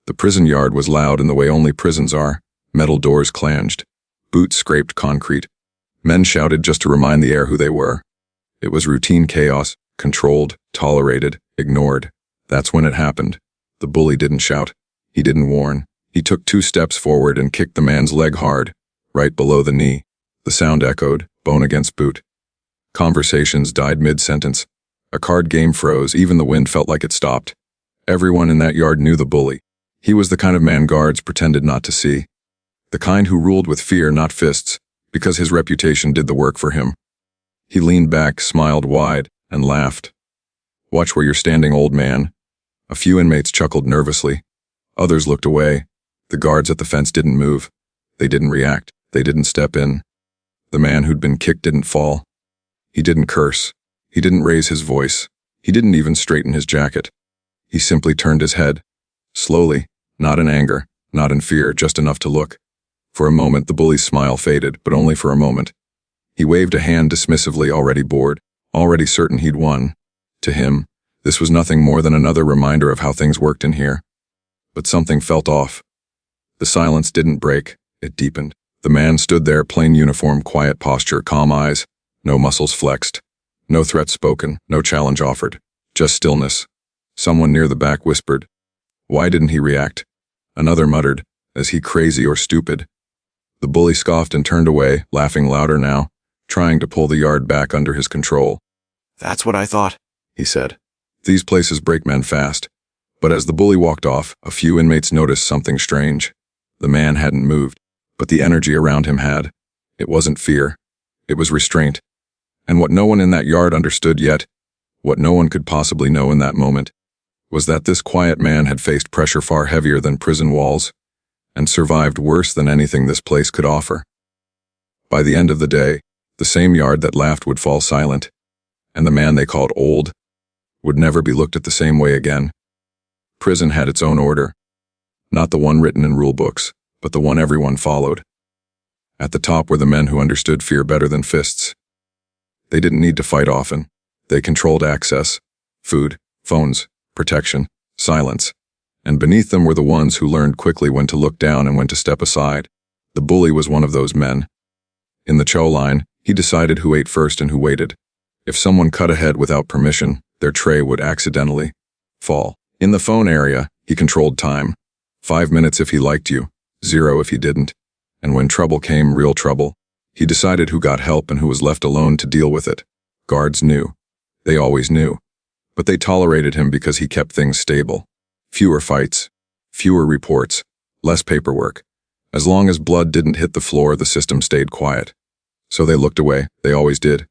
The prison yard was loud in the way only prisons are. Metal doors clanged. Boots scraped concrete. Men shouted just to remind the air who they were. It was routine chaos, controlled, tolerated, ignored. That's when it happened. The bully didn't shout. He didn't warn. He took 2 steps forward and kicked the man's leg hard, right below the knee. The sound echoed, bone against boot. Conversations died mid-sentence. A card game froze, even the wind felt like it stopped. Everyone in that yard knew the bully. He was the kind of man guards pretended not to see. The kind who ruled with fear, not fists, because his reputation did the work for him. He leaned back, smiled wide, and laughed. "Watch where you're standing, old man." A few inmates chuckled nervously. Others looked away. The guards at the fence didn't move. They didn't react. They didn't step in. The man who'd been kicked didn't fall. He didn't curse. He didn't raise his voice. He didn't even straighten his jacket. He simply turned his head. Slowly, not in anger, not in fear, just enough to look. For a moment, the bully's smile faded, but only for a moment. He waved a hand dismissively, already bored, already certain he'd won. To him, this was nothing more than another reminder of how things worked in here. But something felt off. The silence didn't break, it deepened. The man stood there, plain uniform, quiet posture, calm eyes, no muscles flexed, no threat spoken, no challenge offered, just stillness. Someone near the back whispered. Why didn't he react? Another muttered, "Is he crazy or stupid?" The bully scoffed and turned away, laughing louder now, trying to pull the yard back under his control. "That's what I thought," he said. These places break men fast. But as the bully walked off, a few inmates noticed something strange. The man hadn't moved, but the energy around him had. It wasn't fear. It was restraint. And what no one in that yard understood yet, what no one could possibly know in that moment, was that this quiet man had faced pressure far heavier than prison walls, and survived worse than anything this place could offer. By the end of the day, the same yard that laughed would fall silent, and the man they called old would never be looked at the same way again. Prison had its own order, not the one written in rule books, but the one everyone followed. At the top were the men who understood fear better than fists. They didn't need to fight often. They controlled access, food, phones, protection, silence. And beneath them were the ones who learned quickly when to look down and when to step aside. The bully was one of those men. In the chow line, he decided who ate first and who waited. If someone cut ahead without permission, their tray would accidentally fall. In the phone area, he controlled time. 5 minutes if he liked you, 0 if he didn't. And when trouble came, real trouble, he decided who got help and who was left alone to deal with it. Guards knew. They always knew. But they tolerated him because he kept things stable. Fewer fights, fewer reports, less paperwork. As long as blood didn't hit the floor, the system stayed quiet. So they looked away. They always did.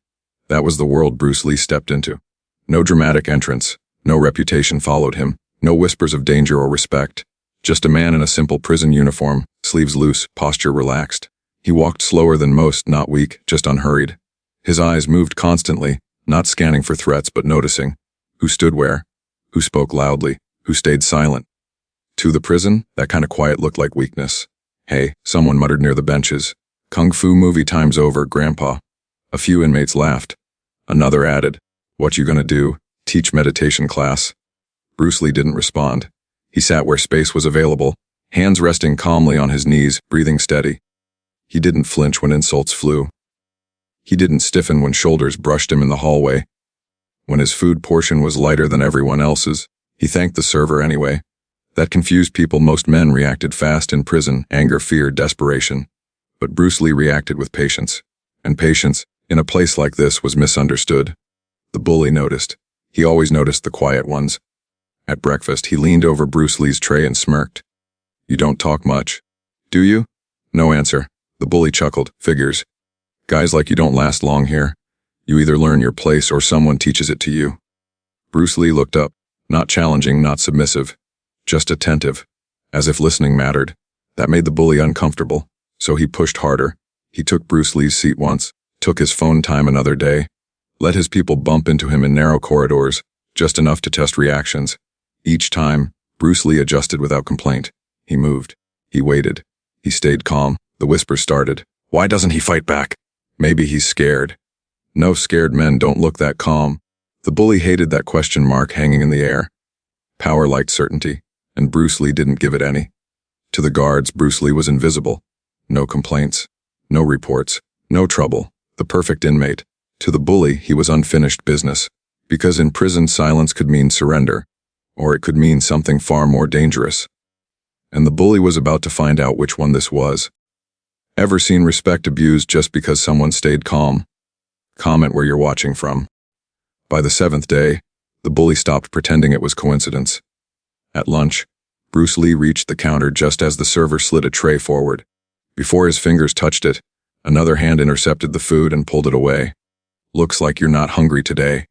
That was the world Bruce Lee stepped into. No dramatic entrance. No reputation followed him. No whispers of danger or respect. Just a man in a simple prison uniform, sleeves loose, posture relaxed. He walked slower than most, not weak, just unhurried. His eyes moved constantly, not scanning for threats but noticing. Who stood where? Who spoke loudly? Who stayed silent? To the prison, that kind of quiet looked like weakness. "Hey," someone muttered near the benches. "Kung Fu movie time's over, Grandpa." A few inmates laughed. Another added, "What you gonna do? Teach meditation class?" Bruce Lee didn't respond. He sat where space was available, hands resting calmly on his knees, breathing steady. He didn't flinch when insults flew. He didn't stiffen when shoulders brushed him in the hallway. When his food portion was lighter than everyone else's, he thanked the server anyway. That confused people. Most men reacted fast in prison, anger, fear, desperation. But Bruce Lee reacted with patience. And patience, in a place like this, was misunderstood. The bully noticed. He always noticed the quiet ones. At breakfast, he leaned over Bruce Lee's tray and smirked. "You don't talk much, do you?" No answer. The bully chuckled. "Figures. Guys like you don't last long here. You either learn your place or someone teaches it to you." Bruce Lee looked up, not challenging, not submissive, just attentive, as if listening mattered. That made the bully uncomfortable, so he pushed harder. He took Bruce Lee's seat once, took his phone time another day, let his people bump into him in narrow corridors, just enough to test reactions. Each time, Bruce Lee adjusted without complaint. He moved. He waited. He stayed calm. The whispers started. "Why doesn't he fight back? Maybe he's scared." No, scared men don't look that calm. The bully hated that question mark hanging in the air. Power liked certainty, and Bruce Lee didn't give it any. To the guards, Bruce Lee was invisible. No complaints, no reports, no trouble, the perfect inmate. To the bully, he was unfinished business, because in prison silence could mean surrender, or it could mean something far more dangerous. And the bully was about to find out which one this was. Ever seen respect abused just because someone stayed calm? Comment where you're watching from. By the 7th day, the bully stopped pretending it was coincidence. At lunch, Bruce Lee reached the counter just as the server slid a tray forward. Before his fingers touched it, another hand intercepted the food and pulled it away. "Looks like you're not hungry today,"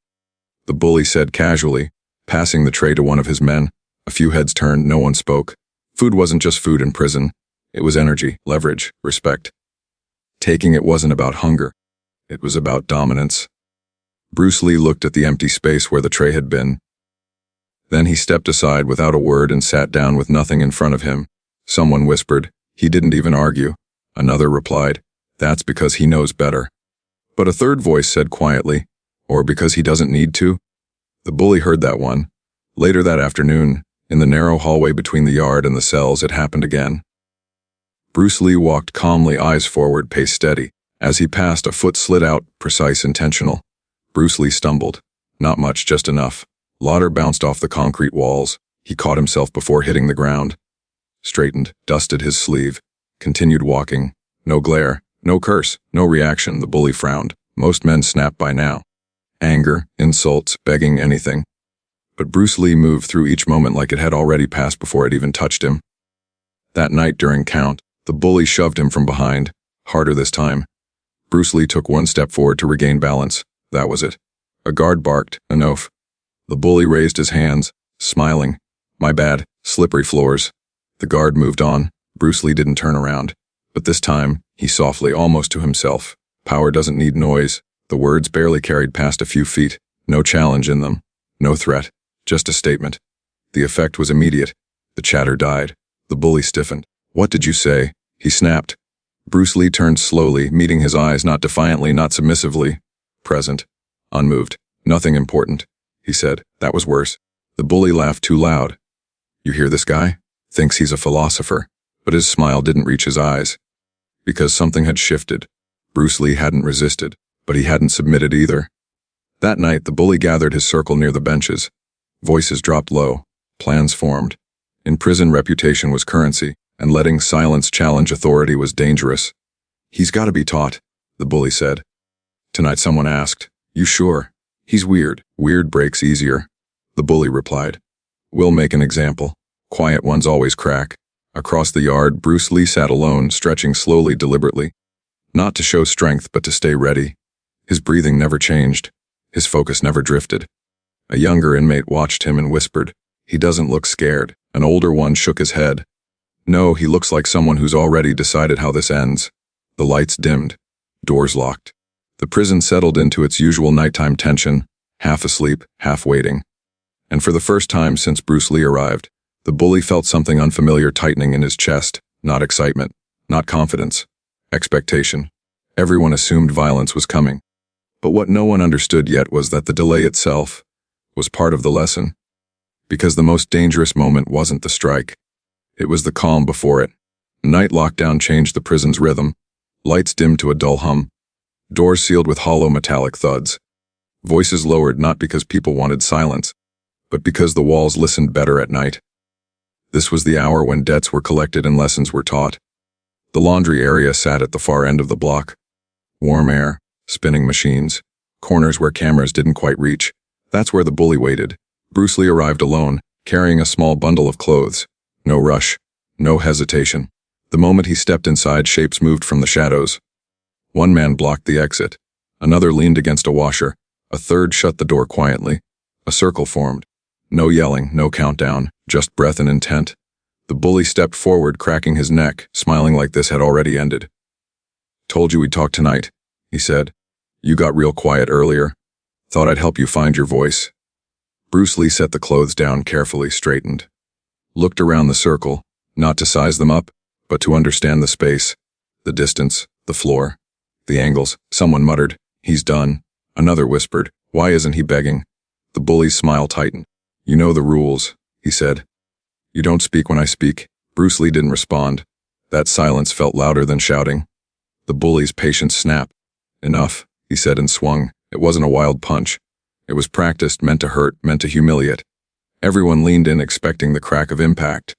the bully said casually, passing the tray to one of his men. A few heads turned, no one spoke. Food wasn't just food in prison. It was energy, leverage, respect. Taking it wasn't about hunger. It was about dominance. Bruce Lee looked at the empty space where the tray had been. Then he stepped aside without a word and sat down with nothing in front of him. Someone whispered. He didn't even argue. Another replied, "That's because he knows better." But a third voice said quietly, "Or because he doesn't need to?" The bully heard that one. Later that afternoon, in the narrow hallway between the yard and the cells, it happened again. Bruce Lee walked calmly, eyes forward, pace steady. As he passed, a foot slid out, precise, intentional. Bruce Lee stumbled. Not much, just enough. Lauder bounced off the concrete walls. He caught himself before hitting the ground. Straightened, dusted his sleeve, continued walking. No glare, no curse, no reaction. The bully frowned. Most men snap by now. Anger, insults, begging, anything. But Bruce Lee moved through each moment like it had already passed before it even touched him. That night during count, the bully shoved him from behind, harder this time. Bruce Lee took one step forward to regain balance. That was it. A guard barked, "Enough." The bully raised his hands, smiling. "My bad, slippery floors." The guard moved on. Bruce Lee didn't turn around. But this time, he softly, almost to himself. Power doesn't need noise. The words barely carried past a few feet. No challenge in them. No threat. Just a statement. The effect was immediate. The chatter died. The bully stiffened. "What did you say?" he snapped. Bruce Lee turned slowly, meeting his eyes, not defiantly, not submissively. Present. Unmoved. "Nothing important," he said. "That was worse." The bully laughed too loud. "You hear this guy? Thinks he's a philosopher." But his smile didn't reach his eyes. Because something had shifted. Bruce Lee hadn't resisted, but he hadn't submitted either. That night, the bully gathered his circle near the benches. Voices dropped low. Plans formed. In prison, reputation was currency, and letting silence challenge authority was dangerous. "He's got to be taught," the bully said. Tonight someone asked, "You sure? He's weird." "Weird breaks easier," the bully replied. "We'll make an example. Quiet ones always crack." Across the yard, Bruce Lee sat alone, stretching slowly, deliberately. Not to show strength, but to stay ready. His breathing never changed. His focus never drifted. A younger inmate watched him and whispered, "He doesn't look scared." An older one shook his head. "No, he looks like someone who's already decided how this ends." The lights dimmed. Doors locked. The prison settled into its usual nighttime tension, half asleep, half waiting. And for the first time since Bruce Lee arrived, the bully felt something unfamiliar tightening in his chest. Not excitement, not confidence. Expectation. Everyone assumed violence was coming. But what no one understood yet was that the delay itself was part of the lesson. Because the most dangerous moment wasn't the strike. It was the calm before it. Night lockdown changed the prison's rhythm. Lights dimmed to a dull hum. Doors sealed with hollow metallic thuds. Voices lowered not because people wanted silence, but because the walls listened better at night. This was the hour when debts were collected and lessons were taught. The laundry area sat at the far end of the block. Warm air, spinning machines, corners where cameras didn't quite reach. That's where the bully waited. Bruce Lee arrived alone, carrying a small bundle of clothes. No rush, no hesitation. The moment he stepped inside, shapes moved from the shadows. One man blocked the exit. Another leaned against a washer. A third shut the door quietly. A circle formed. No yelling, no countdown, just breath and intent. The bully stepped forward, cracking his neck, smiling like this had already ended. "Told you we'd talk tonight," he said. "You got real quiet earlier. Thought I'd help you find your voice." Bruce Lee set the clothes down carefully, straightened. Looked around the circle, not to size them up, but to understand the space, the distance, the floor, the angles. Someone muttered, "He's done." Another whispered, "Why isn't he begging?" The bully's smile tightened. "You know the rules," he said. You don't speak when I speak. Bruce Lee didn't respond. That silence felt louder than shouting. The bully's patience snapped. Enough, he said and swung. It wasn't a wild punch. It was practiced, meant to hurt, meant to humiliate. Everyone leaned in, expecting the crack of impact.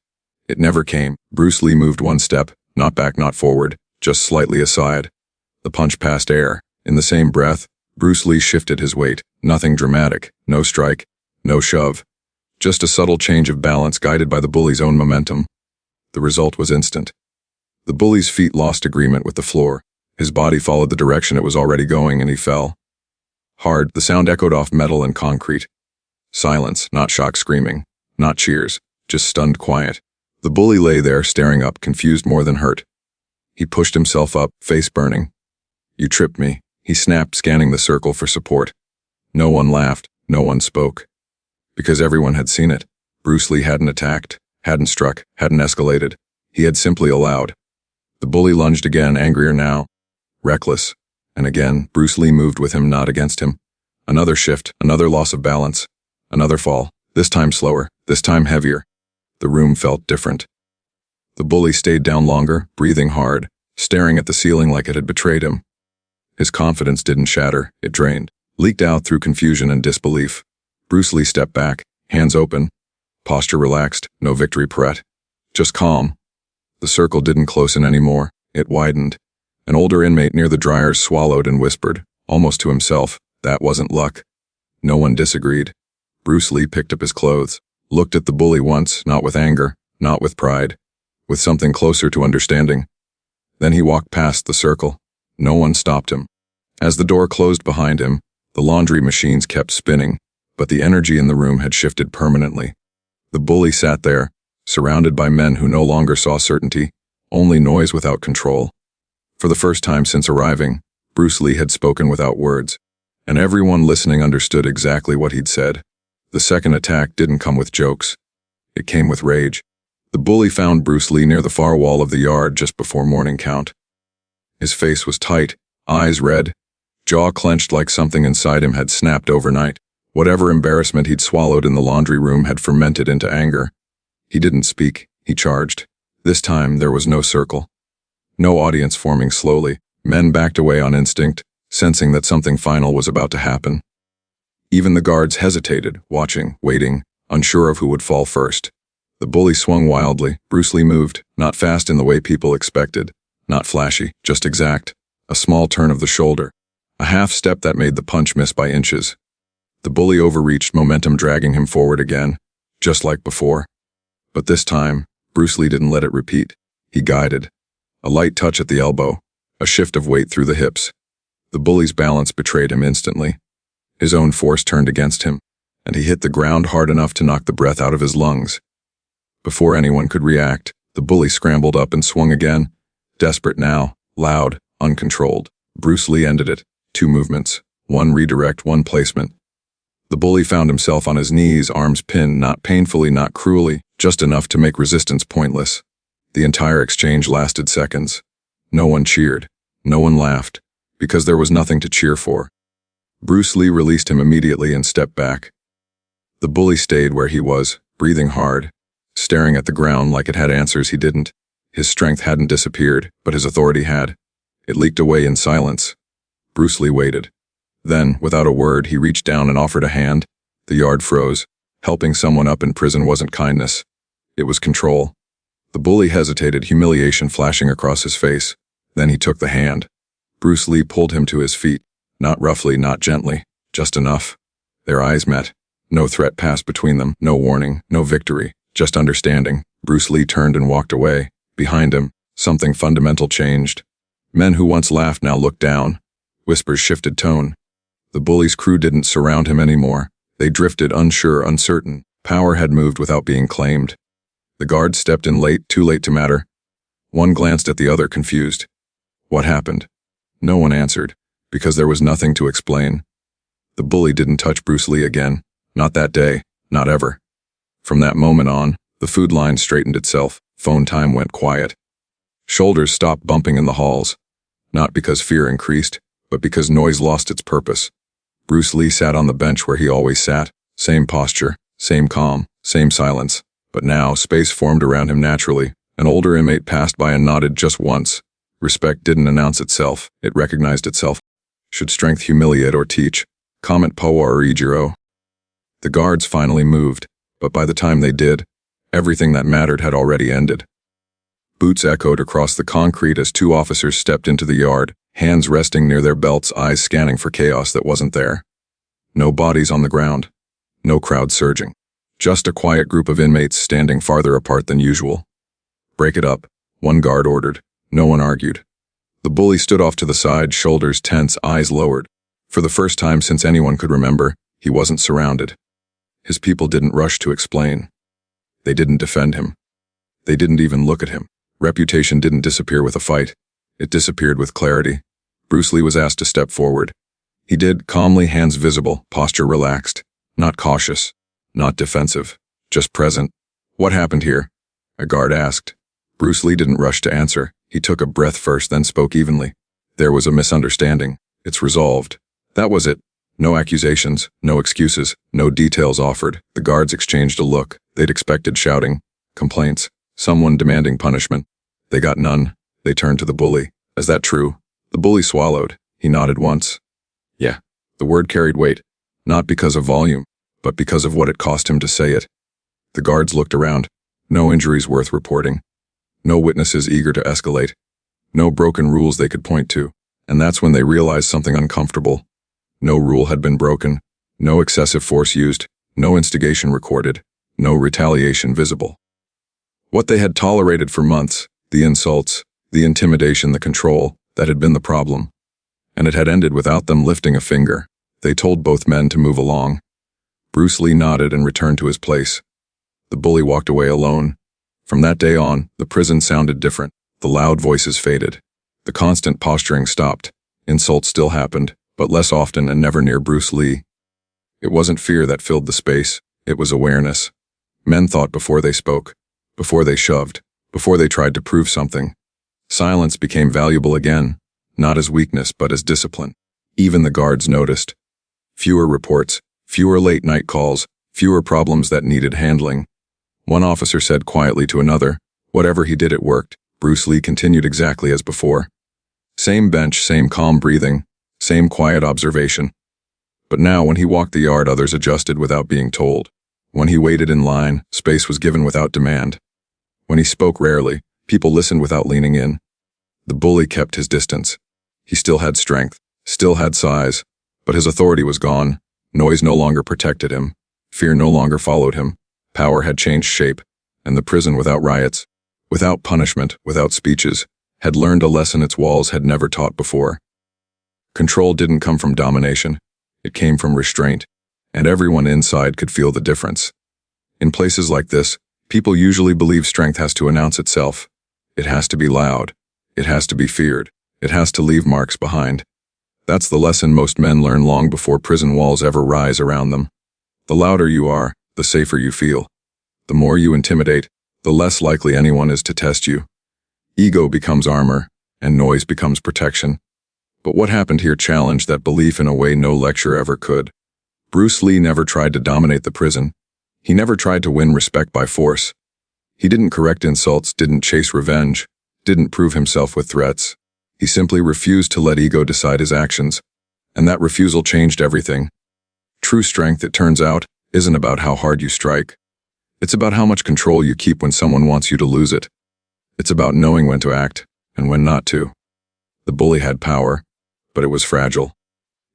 It never came. Bruce Lee moved one step, not back, not forward, just slightly aside. The punch passed air. In the same breath, Bruce Lee shifted his weight. Nothing dramatic, no strike, no shove. Just a subtle change of balance guided by the bully's own momentum. The result was instant. The bully's feet lost agreement with the floor. His body followed the direction it was already going, and he fell. Hard, the sound echoed off metal and concrete. Silence, not shock screaming, not cheers, just stunned quiet. The bully lay there, staring up, confused more than hurt. He pushed himself up, face burning. You tripped me, he snapped, scanning the circle for support. No one laughed, no one spoke. Because everyone had seen it. Bruce Lee hadn't attacked, hadn't struck, hadn't escalated. He had simply allowed. The bully lunged again, angrier now. Reckless. And again, Bruce Lee moved with him, not against him. Another shift, another loss of balance. Another fall, this time slower, this time heavier. The room felt different. The bully stayed down longer, breathing hard, staring at the ceiling like it had betrayed him. His confidence didn't shatter, it drained, leaked out through confusion and disbelief. Bruce Lee stepped back, hands open, posture relaxed, no victory parade. Just calm. The circle didn't close in anymore, it widened. An older inmate near the dryers swallowed and whispered, almost to himself, that wasn't luck. No one disagreed. Bruce Lee picked up his clothes, looked at the bully once, not with anger, not with pride, with something closer to understanding. Then he walked past the circle. No one stopped him. As the door closed behind him, the laundry machines kept spinning, but the energy in the room had shifted permanently. The bully sat there, surrounded by men who no longer saw certainty, only noise without control. For the first time since arriving, Bruce Lee had spoken without words, and everyone listening understood exactly what he'd said. The second attack didn't come with jokes. It came with rage. The bully found Bruce Lee near the far wall of the yard just before morning count. His face was tight, eyes red, jaw clenched like something inside him had snapped overnight. Whatever embarrassment he'd swallowed in the laundry room had fermented into anger. He didn't speak, he charged. This time there was no circle. No audience forming slowly. Men backed away on instinct, sensing that something final was about to happen. Even the guards hesitated, watching, waiting, unsure of who would fall first. The bully swung wildly. Bruce Lee moved, not fast in the way people expected, not flashy, just exact. A small turn of the shoulder. A half step that made the punch miss by inches. The bully overreached, momentum dragging him forward again, just like before. But this time, Bruce Lee didn't let it repeat. He guided. A light touch at the elbow, a shift of weight through the hips. The bully's balance betrayed him instantly. His own force turned against him, and he hit the ground hard enough to knock the breath out of his lungs. Before anyone could react, the bully scrambled up and swung again, desperate now, loud, uncontrolled. Bruce Lee ended it. 2 movements, one redirect, one placement. The bully found himself on his knees, arms pinned, not painfully, not cruelly, just enough to make resistance pointless. The entire exchange lasted seconds. No one cheered, no one laughed, because there was nothing to cheer for. Bruce Lee released him immediately and stepped back. The bully stayed where he was, breathing hard, staring at the ground like it had answers he didn't. His strength hadn't disappeared, but his authority had. It leaked away in silence. Bruce Lee waited. Then, without a word, he reached down and offered a hand. The yard froze. Helping someone up in prison wasn't kindness. It was control. The bully hesitated, humiliation flashing across his face. Then he took the hand. Bruce Lee pulled him to his feet. Not roughly, not gently, just enough. Their eyes met. No threat passed between them, no warning, no victory, just understanding. Bruce Lee turned and walked away. Behind him, something fundamental changed. Men who once laughed now looked down. Whispers shifted tone. The bully's crew didn't surround him anymore. They drifted, unsure, uncertain. Power had moved without being claimed. The guards stepped in late, too late to matter. One glanced at the other, confused. What happened? No one answered, because there was nothing to explain. The bully didn't touch Bruce Lee again. Not that day, not ever. From that moment on, the food line straightened itself. Phone time went quiet. Shoulders stopped bumping in the halls. Not because fear increased, but because noise lost its purpose. Bruce Lee sat on the bench where he always sat. Same posture, same calm, same silence. But now, space formed around him naturally. An older inmate passed by and nodded just once. Respect didn't announce itself, it recognized itself. Should strength humiliate or teach? Comment Poa or Ijiro. The guards finally moved, but by the time they did, everything that mattered had already ended. Boots echoed across the concrete as two officers stepped into the yard, hands resting near their belts, eyes scanning for chaos that wasn't there. No bodies on the ground. No crowd surging. Just a quiet group of inmates standing farther apart than usual. "Break it up," one guard ordered. No one argued. The bully stood off to the side, shoulders tense, eyes lowered. For the first time since anyone could remember, he wasn't surrounded. His people didn't rush to explain. They didn't defend him. They didn't even look at him. Reputation didn't disappear with a fight. It disappeared with clarity. Bruce Lee was asked to step forward. He did, calmly, hands visible, posture relaxed. Not cautious. Not defensive. Just present. "What happened here?" a guard asked. Bruce Lee didn't rush to answer. He took a breath first, then spoke evenly. "There was a misunderstanding. It's resolved." That was it. No accusations, no excuses, no details offered. The guards exchanged a look. They'd expected shouting, complaints, someone demanding punishment. They got none. They turned to the bully. "Is that true?" The bully swallowed. He nodded once. Yeah. The word carried weight, not because of volume, but because of what it cost him to say it. The guards looked around. No injuries worth reporting. No witnesses eager to escalate. No broken rules they could point to. And that's when they realized something uncomfortable. No rule had been broken. No excessive force used. No instigation recorded. No retaliation visible. What they had tolerated for months, the insults, the intimidation, the control, that had been the problem. And it had ended without them lifting a finger. They told both men to move along. Bruce Lee nodded and returned to his place. The bully walked away alone. From that day on, the prison sounded different. The loud voices faded. The constant posturing stopped. Insults still happened, but less often and never near Bruce Lee. It wasn't fear that filled the space. It was awareness. Men thought before they spoke, before they shoved, before they tried to prove something. Silence became valuable again, not as weakness but as discipline. Even the guards noticed. Fewer reports, fewer late-night calls, fewer problems that needed handling. One officer said quietly to another, "Whatever he did, it worked." Bruce Lee continued exactly as before. Same bench, same calm breathing, same quiet observation. But now when he walked the yard, others adjusted without being told. When he waited in line, space was given without demand. When he spoke rarely, people listened without leaning in. The bully kept his distance. He still had strength, still had size, but his authority was gone. Noise no longer protected him. Fear no longer followed him. Power had changed shape, and the prison, without riots, without punishment, without speeches, had learned a lesson its walls had never taught before. Control didn't come from domination. It came from restraint, and everyone inside could feel the difference. In places like this, people usually believe strength has to announce itself. It has to be loud. It has to be feared. It has to leave marks behind. That's the lesson most men learn long before prison walls ever rise around them. The louder you are, the safer you feel. The more you intimidate, the less likely anyone is to test you. Ego becomes armor, and noise becomes protection. But what happened here challenged that belief in a way no lecture ever could. Bruce Lee never tried to dominate the prison. He never tried to win respect by force. He didn't correct insults, didn't chase revenge, didn't prove himself with threats. He simply refused to let ego decide his actions, and that refusal changed everything. True strength, it turns out, isn't about how hard you strike. It's about how much control you keep when someone wants you to lose it. It's about knowing when to act and when not to. The bully had power, but it was fragile.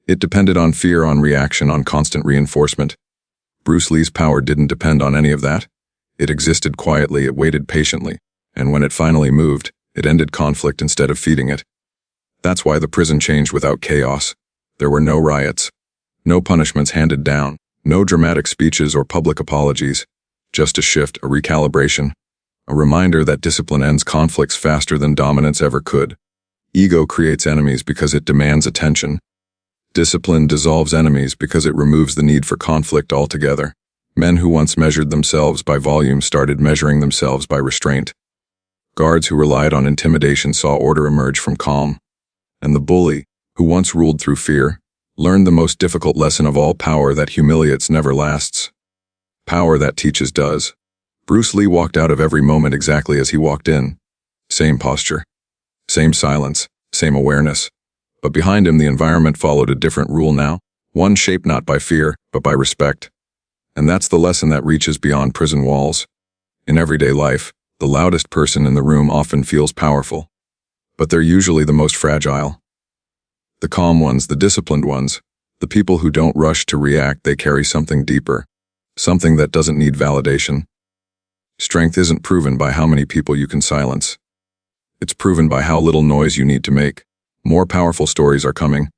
It depended on fear, on reaction, on constant reinforcement. Bruce Lee's power didn't depend on any of that. It existed quietly, it waited patiently, and when it finally moved, it ended conflict instead of feeding it. That's why the prison changed without chaos. There were no riots, no punishments handed down, no dramatic speeches or public apologies, just a shift, a recalibration, a reminder that discipline ends conflicts faster than dominance ever could. Ego creates enemies because it demands attention. Discipline dissolves enemies because it removes the need for conflict altogether. Men who once measured themselves by volume started measuring themselves by restraint. Guards who relied on intimidation saw order emerge from calm. And the bully, who once ruled through fear, learned the most difficult lesson of all: power that humiliates never lasts. Power that teaches does. Bruce Lee walked out of every moment exactly as he walked in. Same posture, same silence, same awareness. But behind him, the environment followed a different rule now, one shaped not by fear, but by respect. And that's the lesson that reaches beyond prison walls. In everyday life, the loudest person in the room often feels powerful, but they're usually the most fragile. The calm ones, the disciplined ones, the people who don't rush to react, they carry something deeper, something that doesn't need validation. Strength isn't proven by how many people you can silence. It's proven by how little noise you need to make. More powerful stories are coming.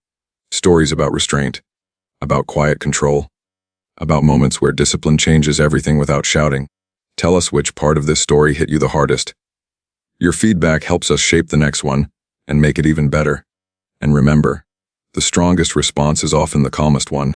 Stories about restraint, about quiet control, about moments where discipline changes everything without shouting. Tell us which part of this story hit you the hardest. Your feedback helps us shape the next one and make it even better. And remember, the strongest response is often the calmest one.